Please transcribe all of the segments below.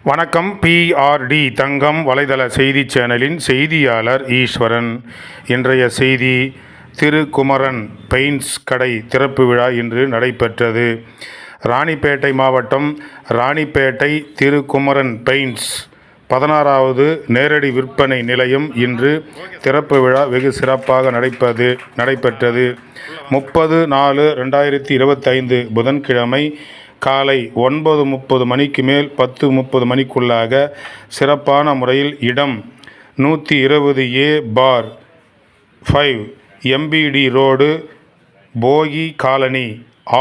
வணக்கம். பிஆர்டி தங்கம் வலைதள செய்தி சேனலின் செய்தியாளர் ஈஸ்வரன். இன்றைய செய்தி: திருக்குமரன் பெயிண்ட்ஸ் கடை திறப்பு விழா இன்று நடைபெற்றது. ராணிப்பேட்டை மாவட்டம் ராணிப்பேட்டை திருக்குமரன் பெயிண்ட்ஸ் 16வது நேரடி விற்பனை நிலையம் இன்று திறப்பு விழா வெகு சிறப்பாக நடைபெற்றது. 30/4/2025 புதன்கிழமை காலை 9:30 மணிக்கு மேல் 10:30 மணிக்குள்ளாக சிறப்பான முறையில் இடம் 120A/5 எம்பிடி ரோடு, போகி காலனி,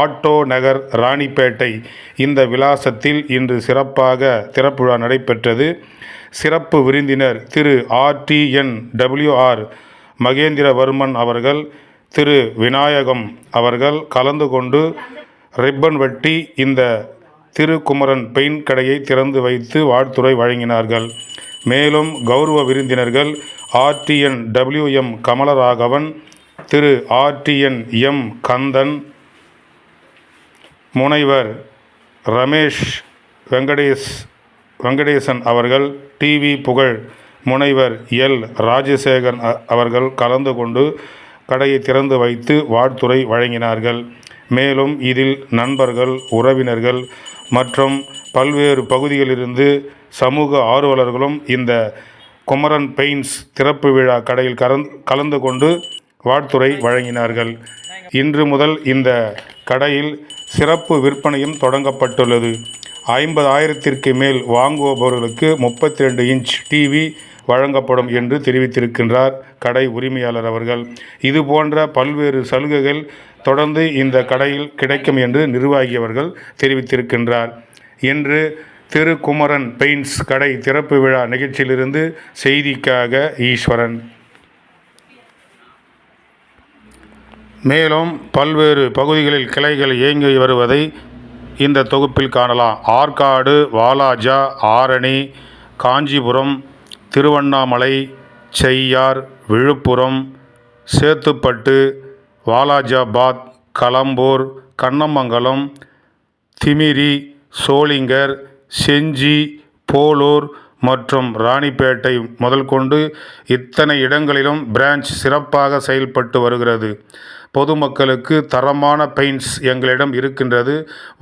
ஆட்டோ நகர், ராணிப்பேட்டை இந்த விலாசத்தில் இன்று சிறப்பாக திறப்பு விழா நடைபெற்றது. சிறப்பு விருந்தினர் திரு RTNWR மகேந்திரவர்மன் அவர்கள், திரு விநாயகம் அவர்கள் கலந்து கொண்டு ரிப்பன் வெட்டி இந்த திருக்குமரன் பெயிண்ட் கடையை திறந்து வைத்து வாழ்த்துரை வழங்கினார்கள். மேலும் கௌரவ விருந்தினர்கள் RTNWM கமலராகவன், திரு RTNM கந்தன், முனைவர் ரமேஷ் வெங்கடேசன் அவர்கள், டிவி புகழ் முனைவர் L ராஜசேகரன் அவர்கள் கலந்து கொண்டு கடையை திறந்து வைத்து வாழ்த்துரை வழங்கினார்கள். மேலும் இதில் நண்பர்கள், உறவினர்கள் மற்றும் பல்வேறு பகுதிகளிலிருந்து சமூக ஆர்வலர்களும் இந்த குமரன் பெயிண்ட்ஸ் திறப்பு விழா கடையில் கலந்து கொண்டு வாழ்த்துரை வழங்கினார்கள். இன்று முதல் இந்த கடையில் சிறப்பு விற்பனையும் தொடங்கப்பட்டுள்ளது. 50,000க்கு மேல் வாங்குபவர்களுக்கு 32 இன்ச் டிவி வழங்கப்படும் என்று தெரிவித்திருக்கின்றார் கடை உரிமையாளர் அவர்கள். இதுபோன்ற பல்வேறு சலுகைகள் தொடர்ந்து இந்த கடையில் கிடைக்கும் என்று நிர்வாகி அவர்கள் தெரிவித்திருக்கின்றார். இன்று திருக்குமரன் பெயிண்ட்ஸ் கடை திறப்பு விழா நிகழ்ச்சியிலிருந்து செய்திக்காக ஈஸ்வரன். மேலும் பல்வேறு பகுதிகளில் கிளைகள் இயங்கி வருவதை இந்த தொகுப்பில் காணலாம். ஆற்காடு, வாலாஜா, ஆரணி, காஞ்சிபுரம், திருவண்ணாமலை, செய்யார், விழுப்புரம், சேத்துப்பட்டு, வாலாஜாபாத், கலம்பூர், கண்ணமங்கலம், திமிரி, சோளிங்கர், செஞ்சி, போலூர் மற்றும் ராணிப்பேட்டை முதல் கொண்டு இத்தனை இடங்களிலும் பிரான்ச் சிறப்பாக செயல்பட்டு வருகிறது. பொதுமக்களுக்கு தரமான பெயிண்ட்ஸ் எங்களிடம் இருக்கின்றது,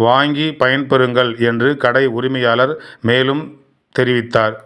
வாங்கி பயன்பெறுங்கள் என்று கடை உரிமையாளர் மேலும் தெரிவித்தார்.